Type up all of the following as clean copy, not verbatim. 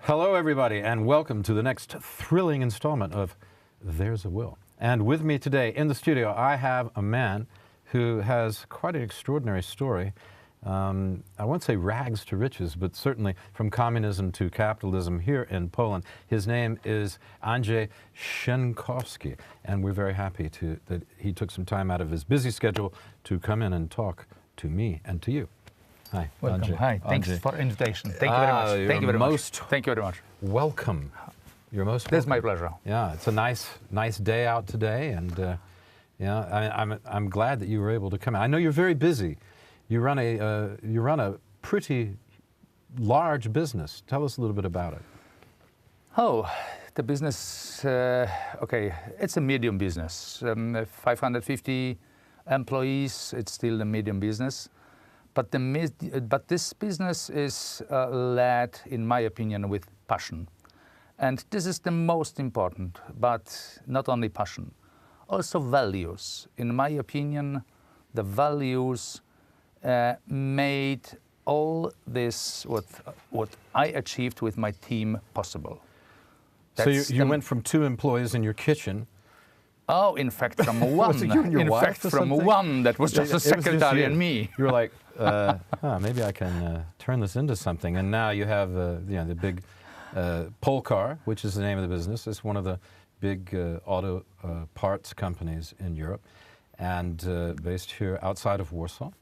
Hello, everybody, and welcome to the next thrilling installment of There's a Will. And with me today in the studio, I have a man who has quite an extraordinary story. I won't say rags to riches, but certainly from communism to capitalism here in Poland. His name is Andrzej Senkowski, and we're very happy that he took some time out of his busy schedule to come in and talk to me and to you. Hi, welcome. Andrzej. Hi, thanks for the invitation. Thank you very much. Thank you very much. Thank you very much. Welcome. You're most welcome. That's my pleasure. Yeah, it's a nice day out today, and I'm glad that you were able to come. I know you're very busy. You run a pretty large business. Tell us a little bit about it. Oh, the business. Okay, it's a medium business. 550 employees. It's still a medium business. But this business is led, in my opinion, with passion. And this is the most important, but not only passion, also values. In my opinion, the values made all this, what I achieved with my team, possible. That's so you went from 2 employees in your kitchen. Oh, in fact, from one. In fact, from one that was just a secretary and me. You were like, maybe I can turn this into something. And now you have the big Polcar, which is the name of the business. It's one of the big auto parts companies in Europe, and based here outside of Warsaw.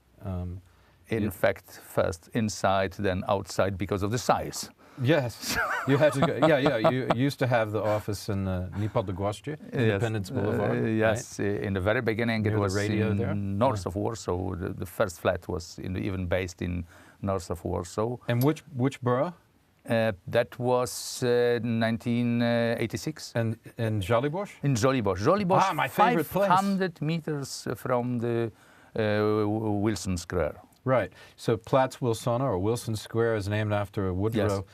In fact, first inside, then outside because of the size. Yes, you had to go. Yeah. You used to have the office in Niepodległoście, Independence Boulevard. Yes, right? In the very beginning, near it was the radio in there? north of Warsaw. The first flat was even based in north of Warsaw. And which borough? That was 1986. And in Żoliborz? In Żoliborz. Żoliborz, my favorite 500 meters from the Wilson Square. Right. So Platz Wilsona, or Wilson Square, is named after Woodrow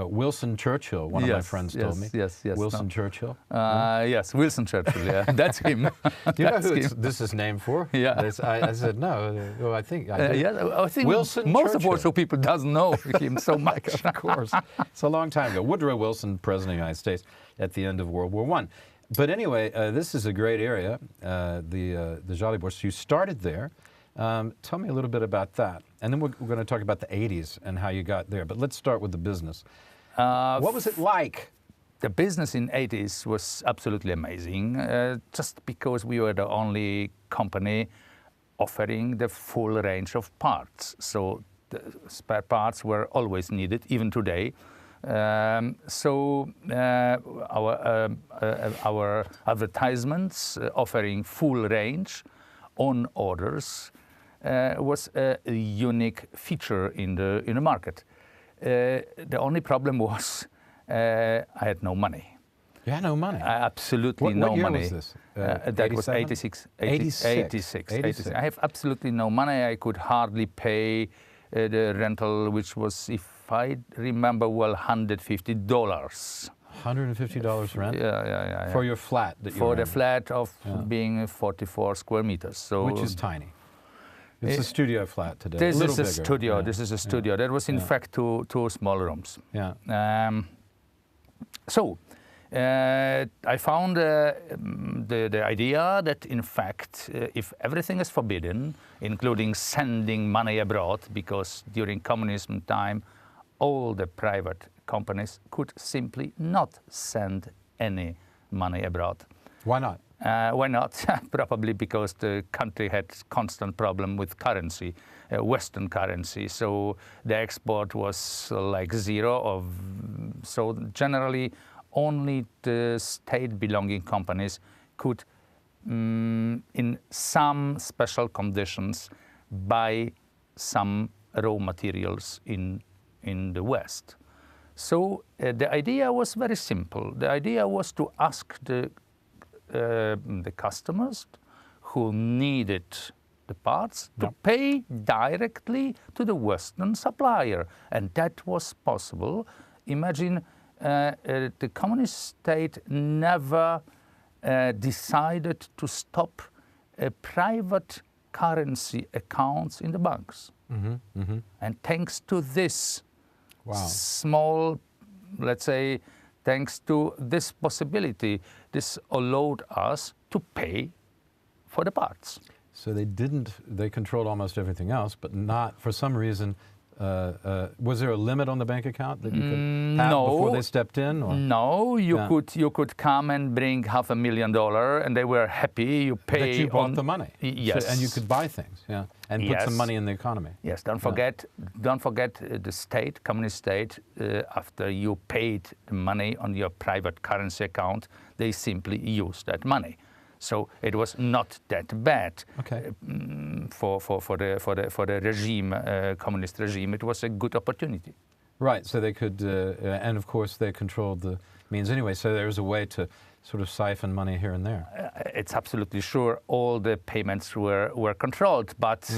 Wilson Churchill. One of my friends told me. Yes. Wilson Churchill. Yes, Wilson Churchill. Yeah, that's him. Do you know who this is named for? Yeah. I said no. Well, I think I think Wilson most Churchill. of Warsaw people doesn't know him so much. Of course, it's a long time ago. Woodrow Wilson, President of the United States, at the end of World War I. But anyway, this is a great area, the Żoliborz. You started there. Tell me a little bit about that. And then we're going to talk about the 80s and how you got there. But let's start with the business. What was it like? The business in 80s was absolutely amazing, just because we were the only company offering the full range of parts. So the spare parts were always needed, even today. Our advertisements offering full range on orders was a unique feature in the market. The only problem was I had no money. You had no money? Absolutely no money. What year was this? That was 86. 86. I have absolutely no money. I could hardly pay the rental, which was, if I remember well, $150. $150 rent? Yeah. For your flat that you For rented. the flat of being 44 square meters. So which is tiny. It's a studio flat today. This is a bigger. studio. Yeah. This is a studio. That was in fact two small rooms. Yeah. I found the idea that, in fact, if everything is forbidden, including sending money abroad, because during communism time, all the private companies could simply not send any money abroad. Why not? Why not? Probably because the country had constant problem with currency, Western currency. So the export was like zero. So generally, only the state-belonging companies could, in some special conditions, buy some raw materials in the West. So the idea was very simple. The idea was to ask the customers who needed the parts to pay directly to the Western supplier, and that was possible. Imagine the communist state never decided to stop private currency accounts in the banks. And thanks to this small let's say, thanks to this possibility, this allowed us to pay for the parts. So they controlled almost everything else, but not, for some reason, was there a limit on the bank account that you could have before they stepped in? Or? No, you could come and bring $500,000 and they were happy. You pay. That you bought the money. Yes. So, and you could buy things, and put some money in the economy. Yes, don't forget the state, communist state, after you paid the money on your private currency account, they simply used that money. So it was not that bad. Okay. For the regime, communist regime. It was a good opportunity. Right. So they could, and of course they controlled the means anyway. So there was a way to sort of siphon money here and there. It's absolutely sure. All the payments were controlled, but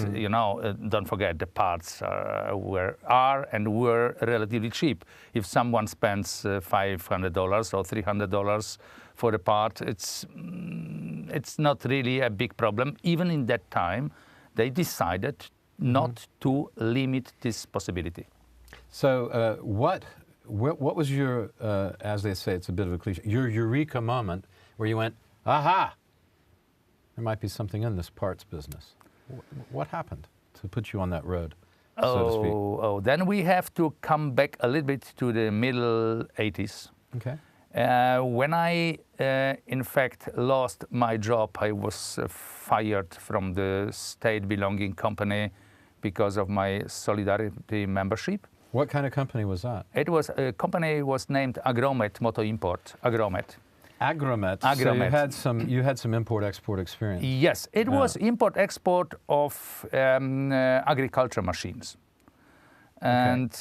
don't forget the parts were relatively cheap. If someone spends $500 or $300 for the part, it's not really a big problem. Even in that time, they decided not to limit this possibility. So what was your, as they say, it's a bit of a cliche, your eureka moment where you went, aha, there might be something in this parts business? What happened to put you on that road, so to speak? Then we have to come back a little bit to the middle 80s. Okay. When I, in fact, lost my job, I was fired from the state-belonging company because of my Solidarity membership. What kind of company was that? It was a company was named Agromet Moto Import. Agromet. Agromet. Agromet. So you had some import-export experience. Yes, it was import-export of agriculture machines. And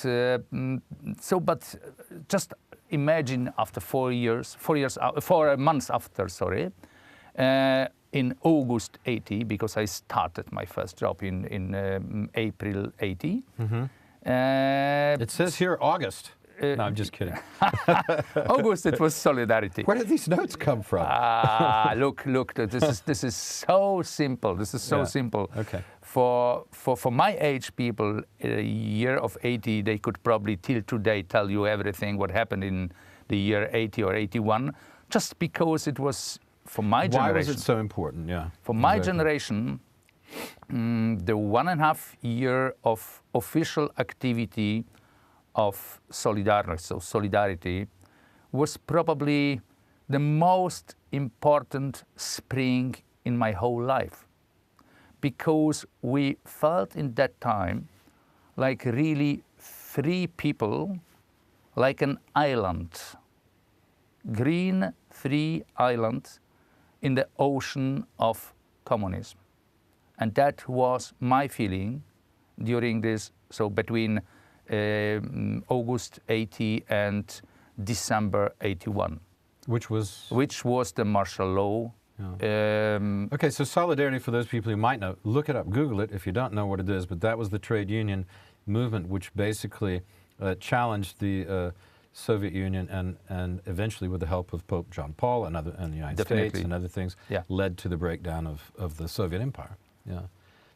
but just imagine after 4 months after, in August 80, because I started my first job in April 80. It says here August. No, I'm just kidding. August, it was Solidarity. Where did these notes come from? Look, this is so simple. This is so simple. Okay. For my age people, a year of 80, they could probably till today tell you everything what happened in the year 80 or 81, just because it was for my generation. Why was it so important? Yeah. For my generation, the 1.5 year of official activity of Solidarity was probably the most important spring in my whole life, because we felt in that time like really free people, like an island, green free island in the ocean of communism. And that was my feeling during this, so between August 80 and December 81. Which was the martial law. Yeah. Okay, so Solidarity, for those people who might know, look it up, Google it if you don't know what it is, but that was the trade union movement which basically challenged the Soviet Union and eventually, with the help of Pope John Paul and the United States and other things, led to the breakdown of the Soviet Empire. Yeah.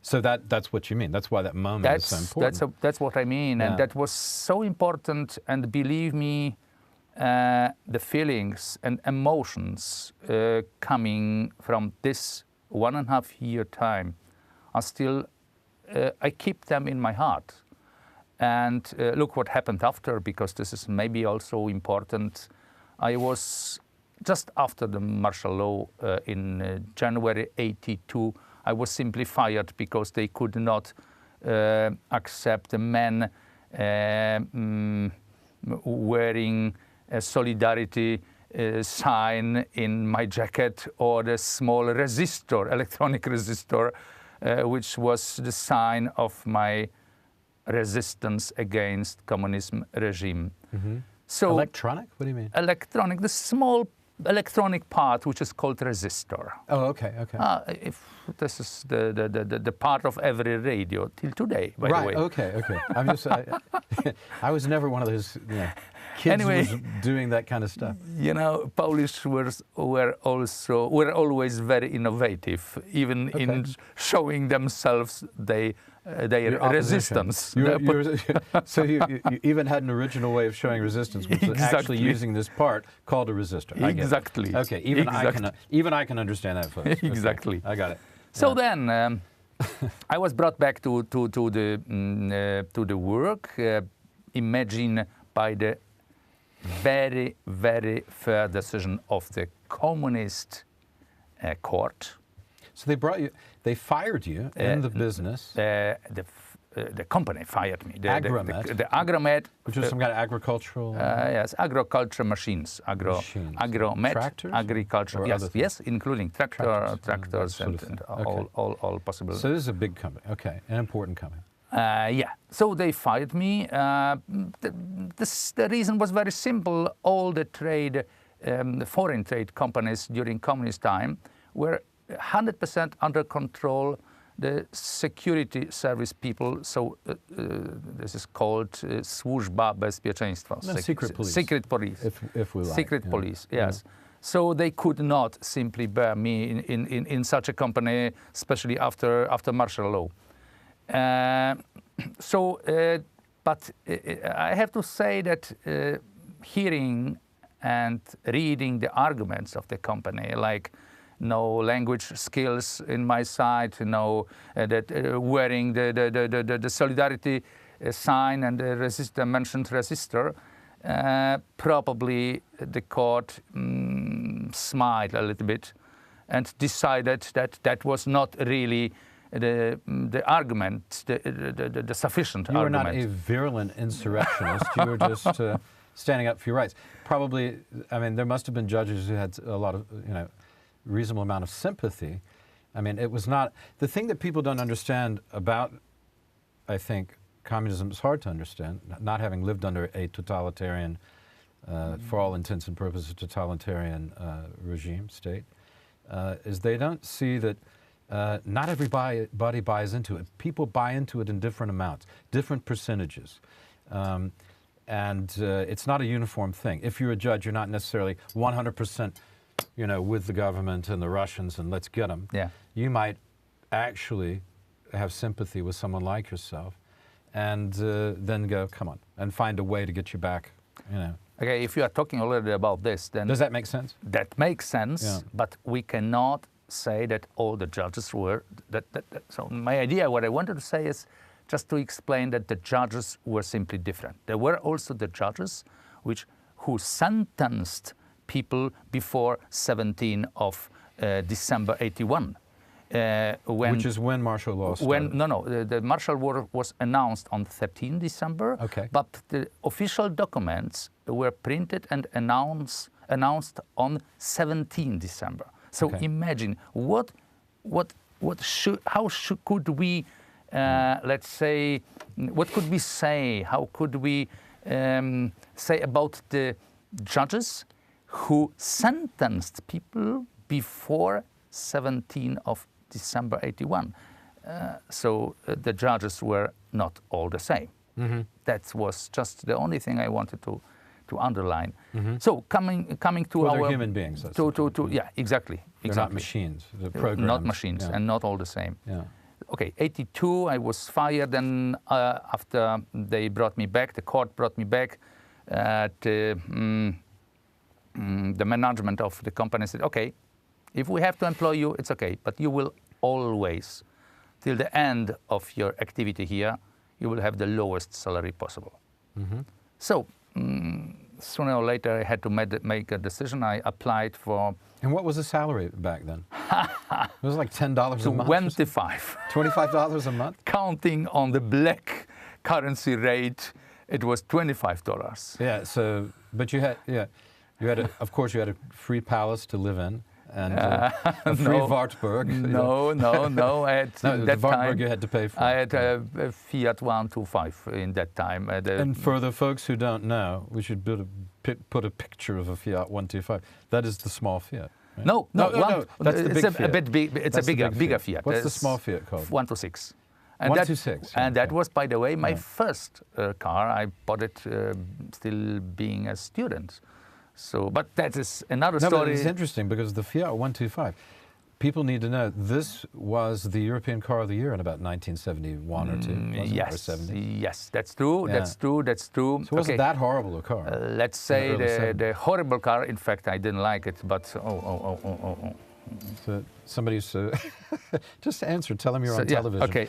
So that's what you mean. That's why that moment is so important. That's what I mean. And that was so important. And believe me, the feelings and emotions coming from this 1.5 year time are still, I keep them in my heart. And look what happened after, because this is maybe also important. I was just after the martial law in January 82, I was simply fired because they could not accept a man wearing a Solidarity sign in my jacket, or the small resistor, electronic resistor, which was the sign of my resistance against communism regime. So electronic? What do you mean? Electronic, the small electronic part which is called resistor. Oh, okay, okay. this is the part of every radio till today, by the way. Okay. I'm just, I was never one of those kids Anyway, who was doing that kind of stuff. Polish were always very innovative, even in showing themselves their resistance. So you even had an original way of showing resistance, which was actually using this part called a resistor. Exactly. Okay, even I can understand that, folks. Exactly. Okay, I got it. So then I was brought back to the work. Imagine by the very, very fair decision of the communist court. So they fired you in the business. The company fired me. Agromet. The Agromet. Which was some kind of agricultural... yes, agriculture machines. Agromet. Tractors? Agriculture. Yes, including tractors and all possible. So this is a big company. Okay, an important company. So they fired me. The reason was very simple. All the foreign trade companies during communist time were 100% under control. The security service people, so this is called Służba Bezpieczeństwa. Secret police. Secret police. If we like. Secret police, yes. So they could not simply bear me in such a company, especially after martial law. But I have to say that hearing and reading the arguments of the company, like no language skills in my side, that wearing the solidarity sign and the mentioned resistor, probably the court smiled a little bit and decided that was not really the argument, the sufficient argument. You were not a virulent insurrectionist. You were just standing up for your rights. Probably, I mean, there must have been judges who had a lot of, reasonable amount of sympathy. I mean, it was not... The thing that people don't understand about, I think, communism is hard to understand, not having lived under a totalitarian, for all intents and purposes, totalitarian regime, state, is they don't see that not everybody buys into it. People buy into it in different amounts, different percentages. And it's not a uniform thing. If you're a judge, you're not necessarily 100%, with the government and the Russians and let's get them. Yeah. You might actually have sympathy with someone like yourself and then go, come on, and find a way to get you back, Okay, if you are talking already about this, then... Does that make sense? That makes sense, but we cannot say that all the judges were... So my idea, what I wanted to say is just to explain that the judges were simply different. There were also the judges who sentenced people before 17 of December 81. Which is when martial law started. The martial law was announced on 13 December, but the official documents were printed and announced on 17 December. So imagine could we, let's say, what could we say? How could we say about the judges who sentenced people before 17 of December 81? So the judges were not all the same. Mm-hmm. That was just the only thing I wanted to underline. Mm-hmm. So coming to they're human beings. Exactly. They're not machines. They're programs. Not machines, and not all the same. Yeah. Okay, 82, I was fired. Then after they brought me back, the court brought me back. The management of the company said, okay, if we have to employ you, it's okay, but you will always, till the end of your activity here, you will have the lowest salary possible. Mm-hmm. So sooner or later, I had to make a decision. I applied for... And what was the salary back then? It was like $10 a month? 25. $25 a month? Counting on the black currency rate, it was $25. Yeah, so, but you had of course, you had a free palace to live in. And a free Wartburg. No. I had the Wartburg you had to pay for. I had a Fiat 125 in that time. And for the folks who don't know, we should put a picture of a Fiat 125. That is the small Fiat. right? No, That's the it's big a Fiat. bit big. It's That's a the bigger big Fiat. What's the It's small Fiat called? 126. 126. And that okay. was, by the way, my Yeah. first car. I bought it still being a student. So, but that is another No, but story. it's interesting because the Fiat 125, people need to know this was the European Car of the Year in about 1971 or two, wasn't it? Or Yes, 70. yes, that's true. Yeah. That's true. That's true. So it wasn't that horrible a car. Let's say early 70s. the horrible car. In fact, I didn't like it. But So somebody's just answer. Tell them you're on yeah, television. okay.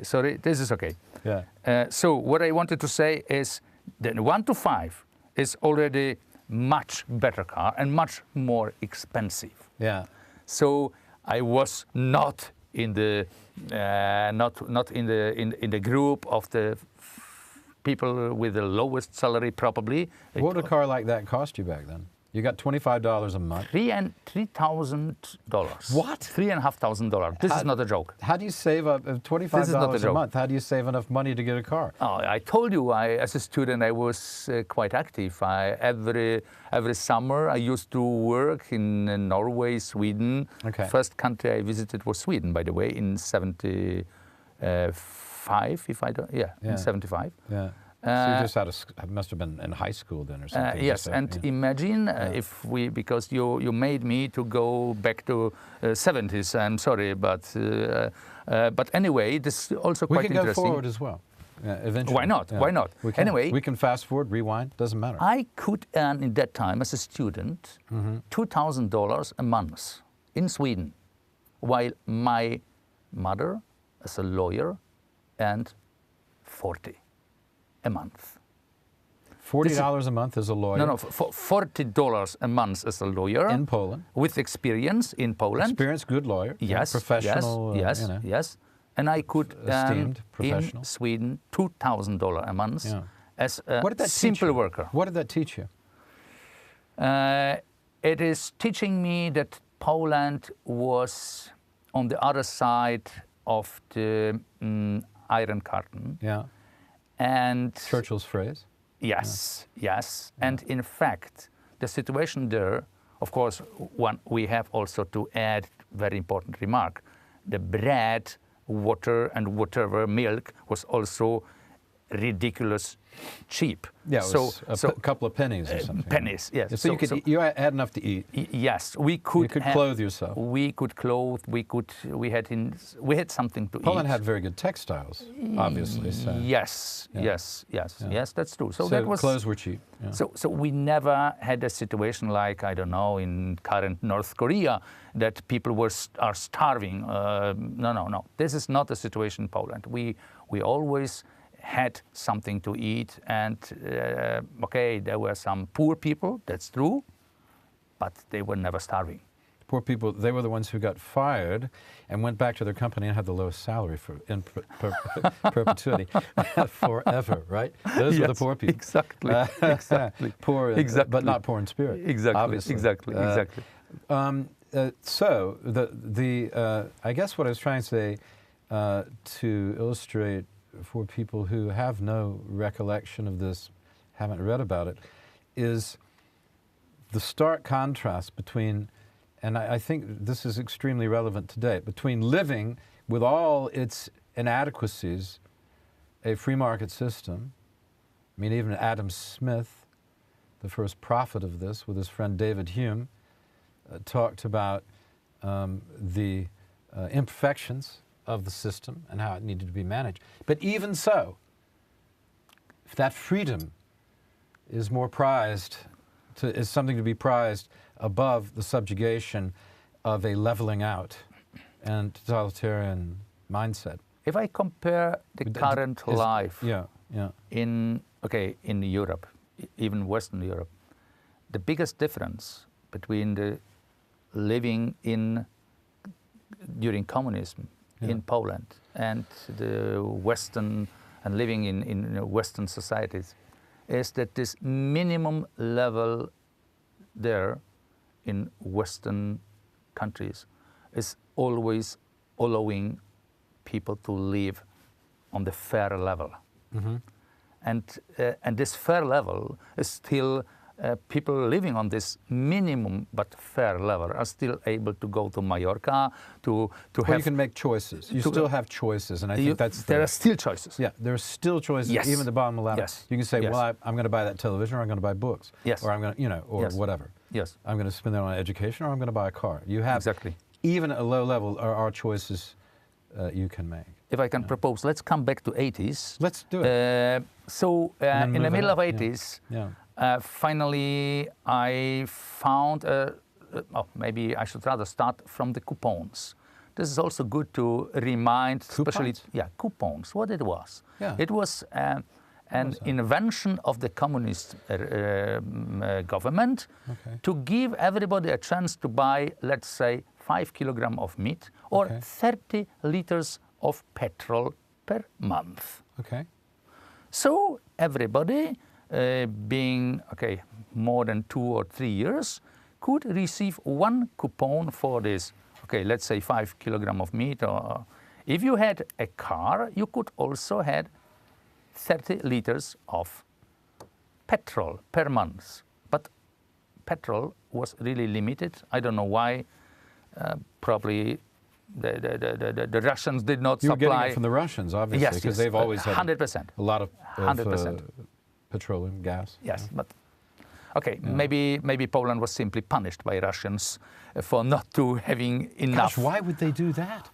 Sorry. This is okay. Yeah. So what I wanted to say is that 125 is already much better car and much more expensive. Yeah. So I was not in the not in the group of the people with the lowest salary, probably. What would a car like that cost you back then? You got $25 a month. $3,000. What? $3,500. This is not a joke. How do you save up $25 a month? How do you save enough money to get a car? Oh, I told you, as a student, I was quite active. Every summer, I used to work in Norway, Sweden. Okay. First country I visited was Sweden, by the way, in '75. If I don't, in '75. Yeah. So you just must have been in high school then or something. Yes, and imagine if because you made me to go back to '70s. I'm sorry, but anyway, this is also quite interesting. We can go forward as well. Yeah, eventually. Why not? Yeah. Why not? We can. Anyway, we can fast forward, rewind. Doesn't matter. I could earn in that time as a student $2,000 a month in Sweden, while my mother, as a lawyer, earned $40 a month. $40 a month as a lawyer? No, $40 a month as a lawyer. In Poland? With experience in Poland. Experienced, good lawyer. Yes. Professional. Yes, yes. And I could earn professional. in Sweden $2,000 a month as a simple worker. What did that teach you? It is teaching me that Poland was on the other side of the Iron Curtain. Yeah. And Churchill's phrase. Yes, yes. And in fact, the situation there, of course, we have also to add very important remark. The bread, water, and whatever milk was also ridiculous cheap. Yeah, it was a couple of pennies or something. Pennies, yes. So you had enough to eat. Yes, we could. You could clothe yourself. We could clothe. We had something to eat. Poland had very good textiles, obviously. So. Yes, yes, that's true. So that was, clothes were cheap. Yeah. So we never had a situation like, I don't know, in current North Korea, that people are starving. No. This is not the situation in Poland. We always had something to eat, and there were some poor people, that's true, but they were never starving. Poor people, they were the ones who got fired and went back to their company and had the lowest salary in perpetuity forever, right? Those were the poor people. Exactly, exactly. Poor, but not poor in spirit. Exactly, obviously. exactly. So I guess what I was trying to say to illustrate for people who have no recollection of this, haven't read about it, is the stark contrast between, and I think this is extremely relevant today, between living with all its inadequacies, a free market system. I mean, even Adam Smith, the first prophet of this, with his friend David Hume, talked about the imperfections of the system and how it needed to be managed. But even so, if that freedom is more prized, is something to be prized above the subjugation of a leveling out and totalitarian mindset. If I compare the current life in Europe, even Western Europe, the biggest difference between the living during communism in Poland and the Western and living in Western societies is that this minimum level there in Western countries is always allowing people to live on the fair level. Mm-hmm. And this fair level is still people living on this minimum but fair level are still able to go to Mallorca, to well, have... you can make choices. You still have choices, and I think that's... There are still choices. Yeah, there are still choices, Yes. even at the bottom of the ladder. Yes. You can say, Yes. well, I'm going to buy that television, or I'm going to buy books. Yes. Or I'm going to, you know, or Yes. whatever. Yes. I'm going to spend that on education, or I'm going to buy a car. You have... Exactly. Even at a low level, are choices you can make. If I can propose, let's come back to 80s. Let's do it. In the move middle of ahead. 80s, Yeah. finally I found, maybe I should rather start from the coupons. This is also good to remind, especially, coupons, what it was. Yeah. It was an invention of the communist government to give everybody a chance to buy, let's say, 5 kilograms of meat or 30 liters of petrol per month. Okay. So everybody, being more than 2 or 3 years, could receive one coupon for this. Okay, let's say 5 kilograms of meat. Or if you had a car, you could also have 30 liters of petrol per month. But petrol was really limited. I don't know why. Probably the Russians did not You were supply. getting it from the Russians, obviously, because they've always had 100%. a lot of 100%. Petroleum gas. Yes, but maybe Poland was simply punished by Russians for not to having enough. Gosh, why would they do that?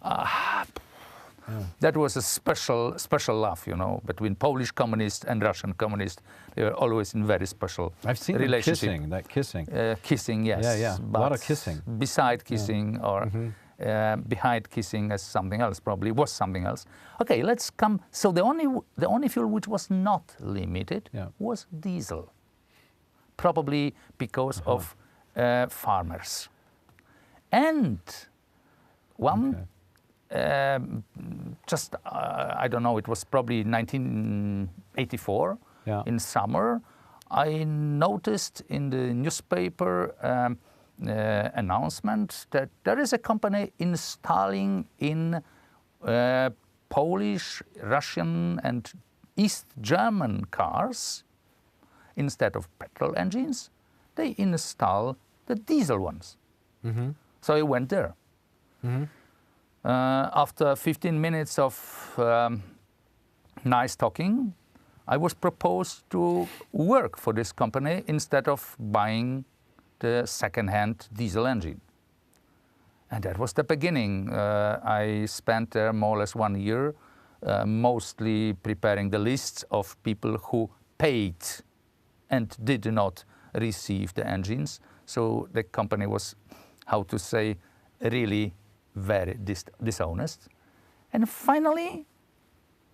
That was a special love, you know, between Polish communists and Russian communists. They were always in very special I've seen relationship. that kissing. Kissing, yes. Yeah. A lot of kissing. Beside kissing or behind kissing as something else, probably was something else. Okay, let's come. So the only fuel which was not limited was diesel. Probably because of farmers. And one... I don't know, it was probably 1984 in summer, I noticed in the newspaper announcement that there is a company installing in Polish, Russian and East German cars, instead of petrol engines, they install the diesel ones. So I went there. After 15 minutes of nice talking, I was proposed to work for this company instead of buying the second-hand diesel engine. And that was the beginning. I spent there more or less 1 year, mostly preparing the lists of people who paid and did not receive the engines. So the company was, how to say, really very dishonest. And finally,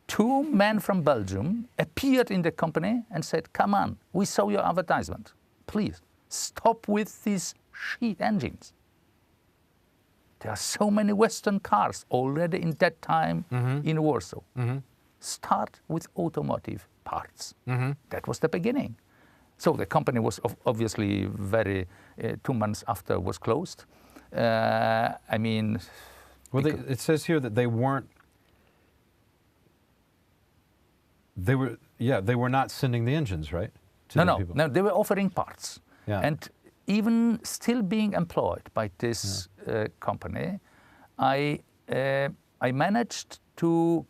2 men from Belgium appeared in the company and said, come on, we saw your advertisement. Please, stop with these shit engines. There are so many Western cars already in that time in Warsaw. Start with automotive parts. That was the beginning. So the company was obviously 2 months after was closed. I mean... Well, it says here that they weren't... They were not sending the engines, right? No, they were offering parts. Yeah. And even still being employed by this company, I managed to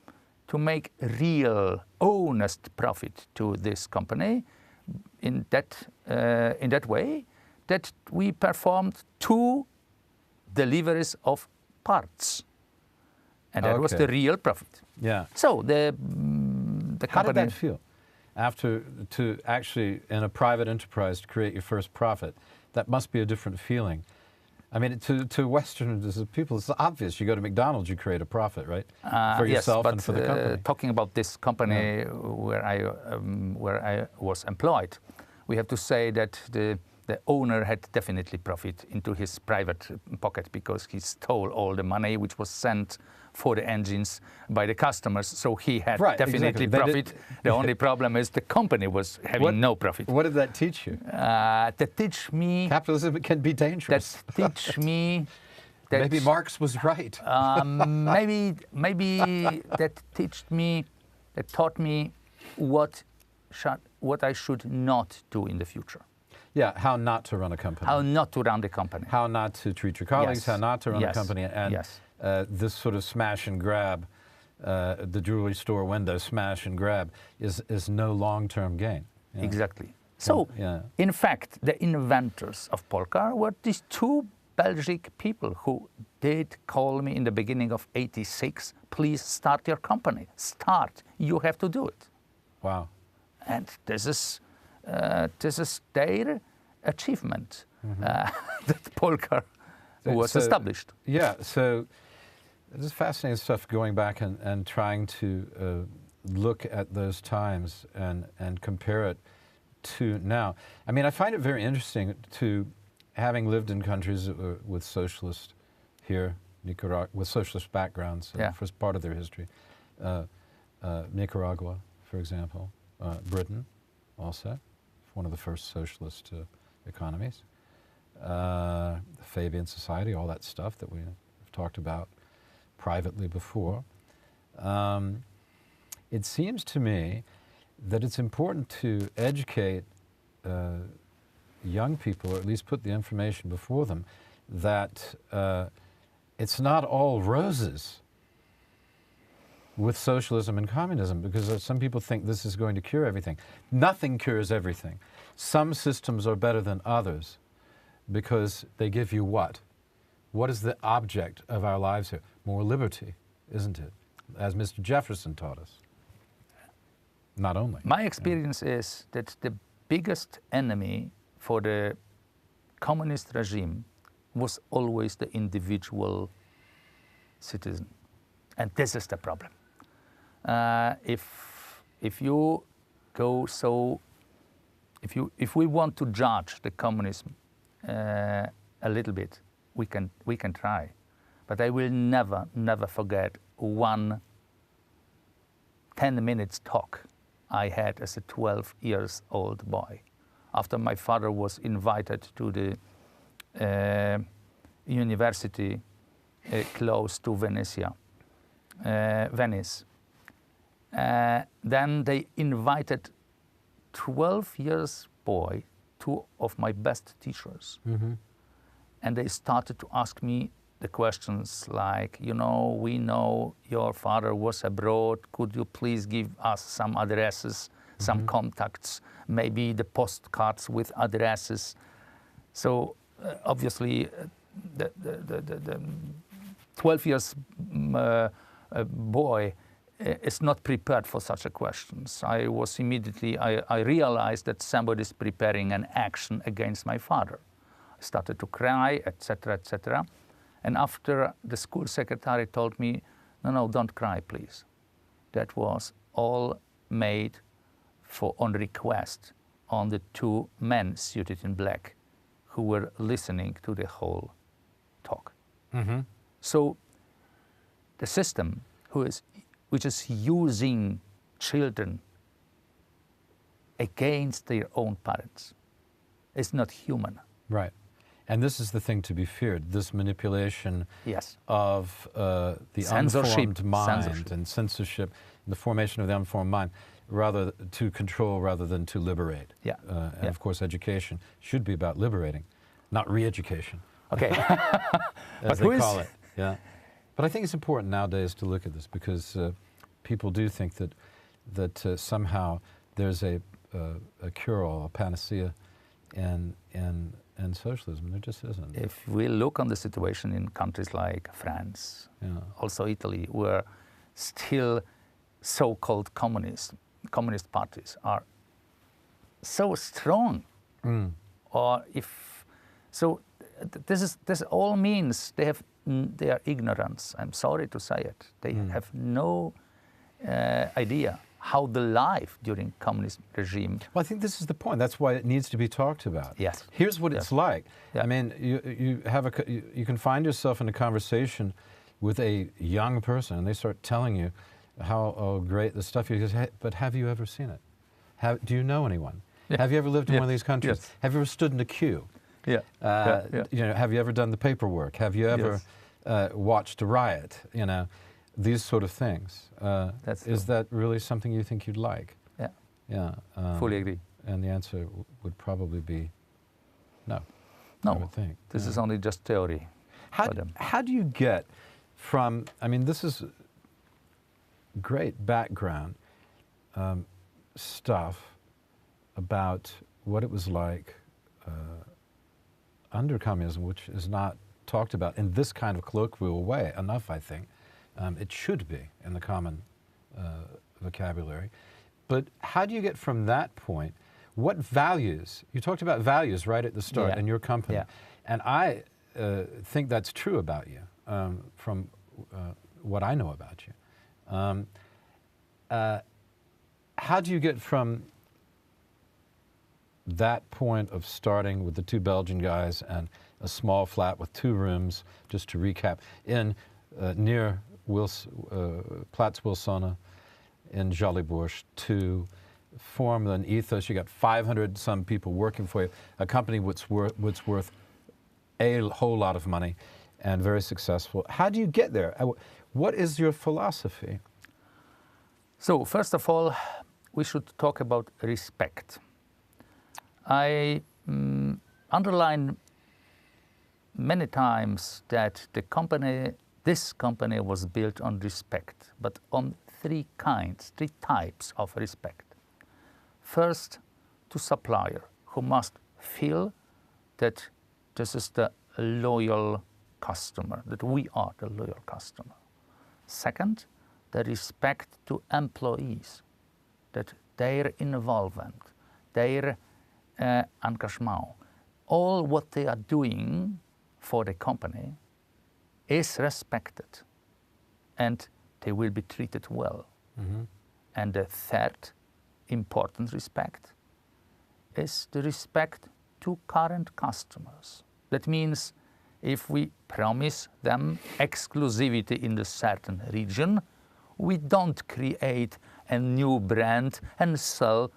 make real, honest profit to this company in that way that we performed 2 deliveries of parts, and that was the real profit. Yeah. So the company. How did that feel? After to actually in a private enterprise to create your first profit, that must be a different feeling. I mean, to Western people, it's obvious. You go to McDonald's, you create a profit, right? For yourself and for the company. Talking about this company where I was employed, we have to say that the owner had definitely profit into his private pocket because he stole all the money which was sent for the engines by the customers. So he had definitely profit. The only problem is the company was having no profit. What did that teach you? That teach me... Capitalism can be dangerous. That teach me... That, maybe Marx was right. maybe that taught me what I should not do in the future. Yeah, how not to run a company. How not to run the company. How not to treat your colleagues, Yes. how not to run Yes. a company, and Yes. This sort of smash and grab, the jewelry store window smash and grab is no long-term gain. Yeah. Exactly. So, in fact, the inventors of polka were these two Belgian people who did call me in the beginning of '86, please start your company. Start. You have to do it. Wow. And this is their achievement, that polka was established. Yeah, so this is fascinating stuff, going back and trying to look at those times and compare it to now. I mean, I find it very interesting to, having lived in countries with socialist here, Nicaragua, with socialist backgrounds for part of their history, Nicaragua, for example, Britain also, one of the first socialist economies, the Fabian Society, all that stuff that we have talked about privately before. It seems to me that it's important to educate young people, or at least put the information before them, that it's not all roses with socialism and communism, because some people think this is going to cure everything. Nothing cures everything. Some systems are better than others because they give you what? What is the object of our lives here? More liberty, isn't it? As Mr. Jefferson taught us. Not only. My experience is that the biggest enemy for the communist regime was always the individual citizen. And this is the problem. If you go so, if we want to judge the communism a little bit, we can try, but I will never forget one 10 minutes talk I had as a 12 years old boy, after my father was invited to the university close to Venice. Then they invited 12 years boy, two of my best teachers. And they started to ask me the questions like, you know, we know your father was abroad. Could you please give us some addresses, some contacts, maybe the postcards with addresses? So obviously, the 12 years boy is not prepared for such a questions. I realized that somebody is preparing an action against my father. I started to cry, etc., etc. And after the school secretary told me, no, don't cry, please. That was all made on request on the two men suited in black who were listening to the whole talk. So the system which is using children against their own parents is not human. Right. And this is the thing to be feared, this manipulation of the unformed mind and censorship, and the formation of the unformed mind, rather to control rather than to liberate. And of course, education should be about liberating, not re-education. Okay. As they call it. Yeah. But I think it's important nowadays to look at this, because people do think that somehow there's a cure-all, a panacea in socialism. There just isn't. If we look on the situation in countries like France, also Italy, where still so-called communist parties are so strong, or if so, this all means they are ignorance. I'm sorry to say it. They have no idea how the life during communist regime. Well, I think this is the point. That's why it needs to be talked about. Yes. Here's what it's like. I mean, you can find yourself in a conversation with a young person, and they start telling you how great the stuff is. You go, but have you ever seen it? Do you know anyone? Have you ever lived in one of these countries? Have you ever stood in a queue? You know, have you ever done the paperwork? Have you ever watched a riot? You know, these sort of things. Is that really something you think you'd like? Fully agree. And the answer would probably be No. No, I would think. this Yeah. is only just theory for them. How do you get from, I mean, this is great background stuff about what it was like under communism, which is not talked about in this kind of colloquial way enough, I think. It should be in the common vocabulary. But how do you get from that point? What values? You talked about values right at the start Yeah. in your company. Yeah. And I think that's true about you from what I know about you. How do you get from that point of starting with the two Belgian guys and a small flat with 2 rooms, just to recap, in near Platz Wilsona in Jolibourg, to form an ethos? You got 500 some people working for you, a company which worth a whole lot of money and very successful. How do you get there? What is your philosophy? So first of all, we should talk about respect. I underline many times that this company was built on respect, but on 3 types of respect. First, to supplier, who must feel that this is the loyal customer, that we are the loyal customer. Second, the respect to employees, that their involvement, their engagement, all what they are doing for the company is respected and they will be treated well. Mm-hmm. And the third important respect is the respect to current customers. That means if we promise them exclusivity in a certain region, we don't create a new brand and sell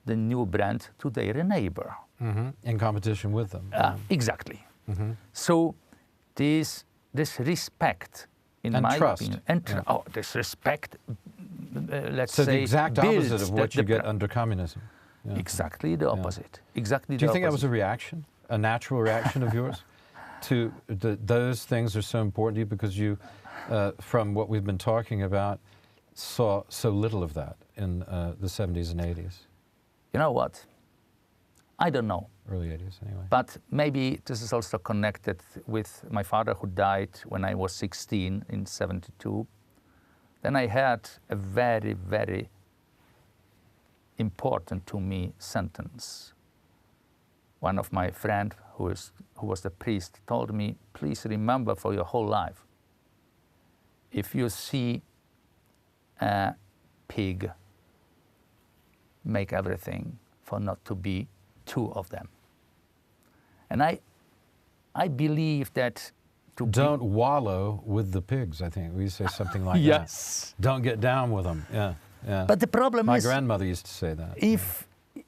the new brand to their neighbor. Mm-hmm. In competition with them. Exactly. Mm-hmm. So this respect, in And my trust. opinion, and Yeah. this respect, let's So say, the exact builds opposite of what you the get under communism. Yeah. Exactly the opposite. Exactly. Do you the think that was opposite. a reaction, a natural reaction of yours? To those things are so important to you because you, from what we've been talking about, saw so little of that in the 70s and 80s, You know what? I don't know. early 80s anyway. But maybe this is also connected with my father, who died when I was 16 in 72. Then I had a very, very important to me sentence. One of my friends, who was the priest, told me, please remember for your whole life, if you see a pig, make everything for not to be 2 of them. And I believe that Don't wallow with the pigs, I think. We say something like Yes. that. Don't get down with them. Yeah, yeah. But the problem My is, grandmother used to say that.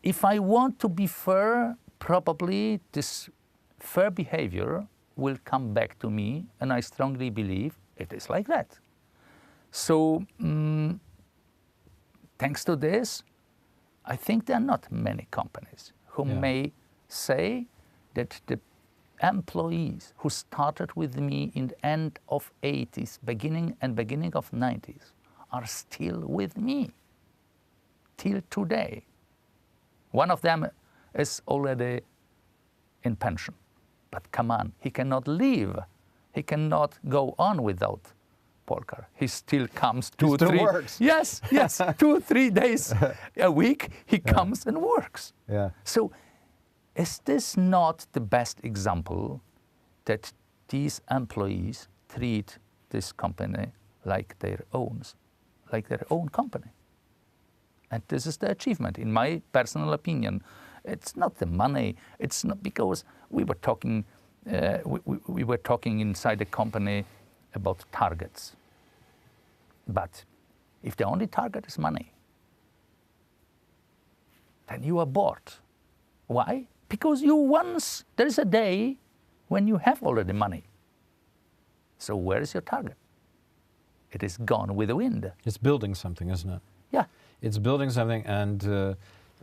if I want to be fair, probably this fair behavior will come back to me, and I strongly believe it is like that. So, thanks to this, I think there are not many companies who Yeah. may say that the employees who started with me in the end of 80s, beginning of 90s, are still with me till today. One of them is already in pension. But come on, he cannot leave. He cannot go on without Polkar. He still comes 2 or 3. Works. Yes, 2 or 3 days a week he comes and works. Yeah. So is this not the best example that these employees treat this company like their own company? And this is the achievement, in my personal opinion. It's not the money. It's not because we were talking. We were talking inside the company about targets. But if the only target is money, then you are bored. Why? Because there is a day when you have already money. So where is your target? It is gone with the wind. It's building something, isn't it? Yeah. It's building something, and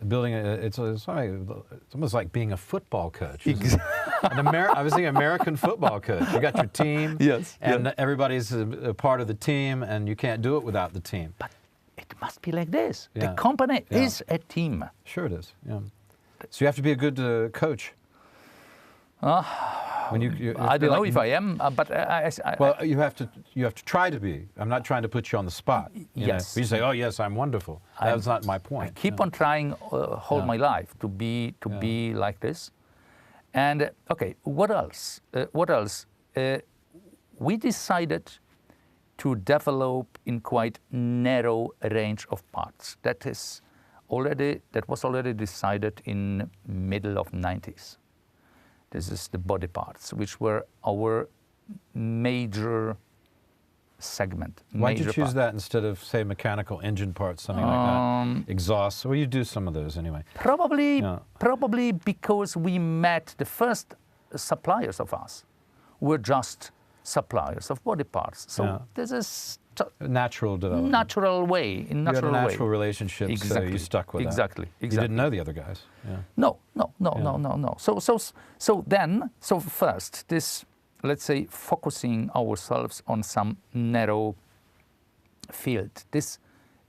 building it's almost like being a football coach. I was thinking American football coach. You got your team, Yes, and everybody's a part of the team, and you can't do it without the team. But it must be like this. Yeah. The company Yeah. is a team. Sure it is. Yeah. So you have to be a good coach. When you I don't know if I am, but well, you have to try to be. I'm not trying to put you on the spot. You know? Yes. You say, "Oh yes, I'm wonderful." That's not my point. I keep on trying whole my life to be like this. And okay, what else? We decided to develop in quite narrow range of parts. That was already decided in middle of 90s. This is the body parts, which were our major segment. Why did you choose that instead of, say, mechanical engine parts, something like that? Exhaust. Well, you do some of those anyway. Probably because we met the first suppliers of us were just suppliers of body parts. So this is natural development. Natural way. In natural you had a way. natural relationship, so you stuck with that. Exactly. You didn't know the other guys. Yeah. No. So first, this, let's say, focusing ourselves on some narrow field. This,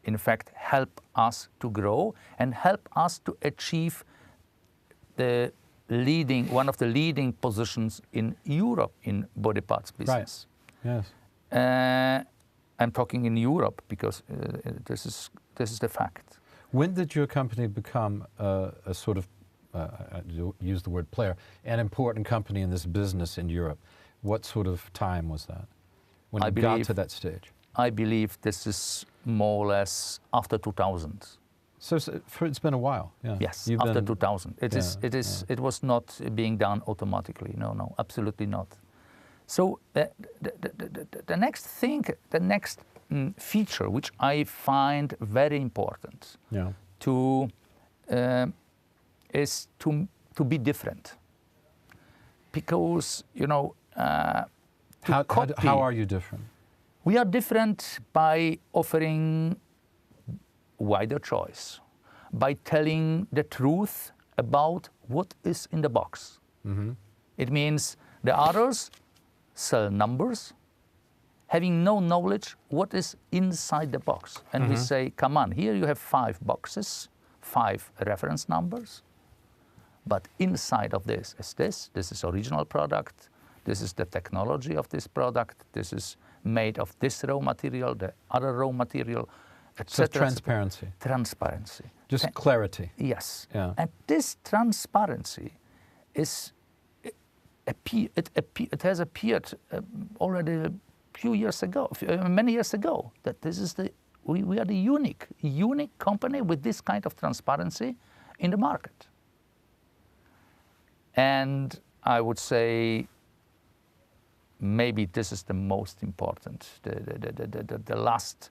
in fact, help us to grow and help us to achieve one of the leading positions in Europe in body parts business. Right. Yes. I'm talking in Europe because this is the fact. When did your company become a sort of, use the word player, an important company in this business in Europe? What sort of time was that when you got to that stage? I believe this is more or less after 2000. So it's been a while. Yeah. Yes, after 2000. It was not being done automatically. No, absolutely not. So the next thing, the next feature, which I find very important, is to be different, because how are you different? We are different by offering wider choice, by telling the truth about what is in the box. Mm-hmm. It means the others sell numbers, having no knowledge what is inside the box. And we say, come on, here you have 5 boxes, 5 reference numbers, but inside of this is original product, this is the technology of this product, this is made of this raw material, the other raw material, etc. So transparency. Transparency. Just clarity. Yes. Yeah. And this transparency is it has appeared already a few years ago, many years ago, that this is we are the unique company with this kind of transparency in the market. And I would say maybe this is the most important, the last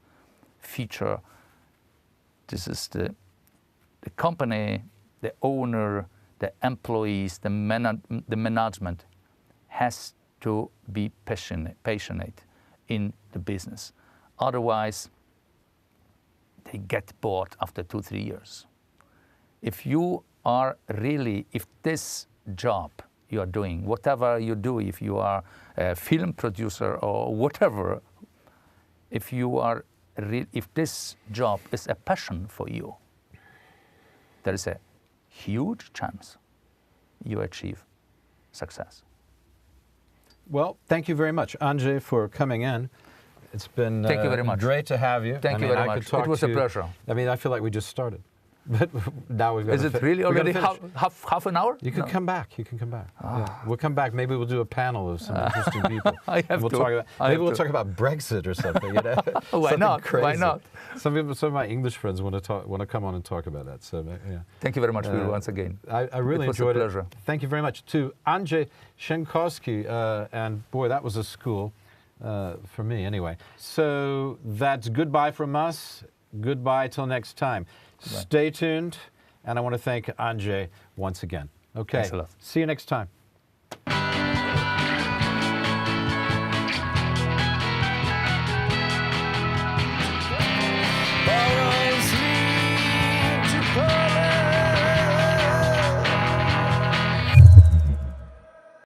feature. This is the company, the owner, the employees, the management has to be passionate in the business. Otherwise, they get bored after 2-3 years. If this job you are doing, whatever you do, if you are a film producer or whatever, if this job is a passion for you, there is a huge chance you achieve success. Well, thank you very much, Andrzej, for coming in. It's been thank you very much. Great to have you. Thank you very much. It was a pleasure. I mean, I feel like we just started. But now we've got Is it really already half an hour? You can come back. You can come back. Yeah. We'll come back. Maybe we'll do a panel of some interesting people. We'll talk about Brexit or something. You know? Why not? Crazy. Why not? Some of my English friends want to come on and talk about that. So yeah. Thank you very much, Will, once again. I really enjoyed it. It was a pleasure. Thank you very much to Andrzej Senkowski, and boy, that was a school for me anyway. So that's goodbye from us. Goodbye till next time. Stay tuned. And I want to thank Andrzej once again. Okay. Thanks a lot. See you next time.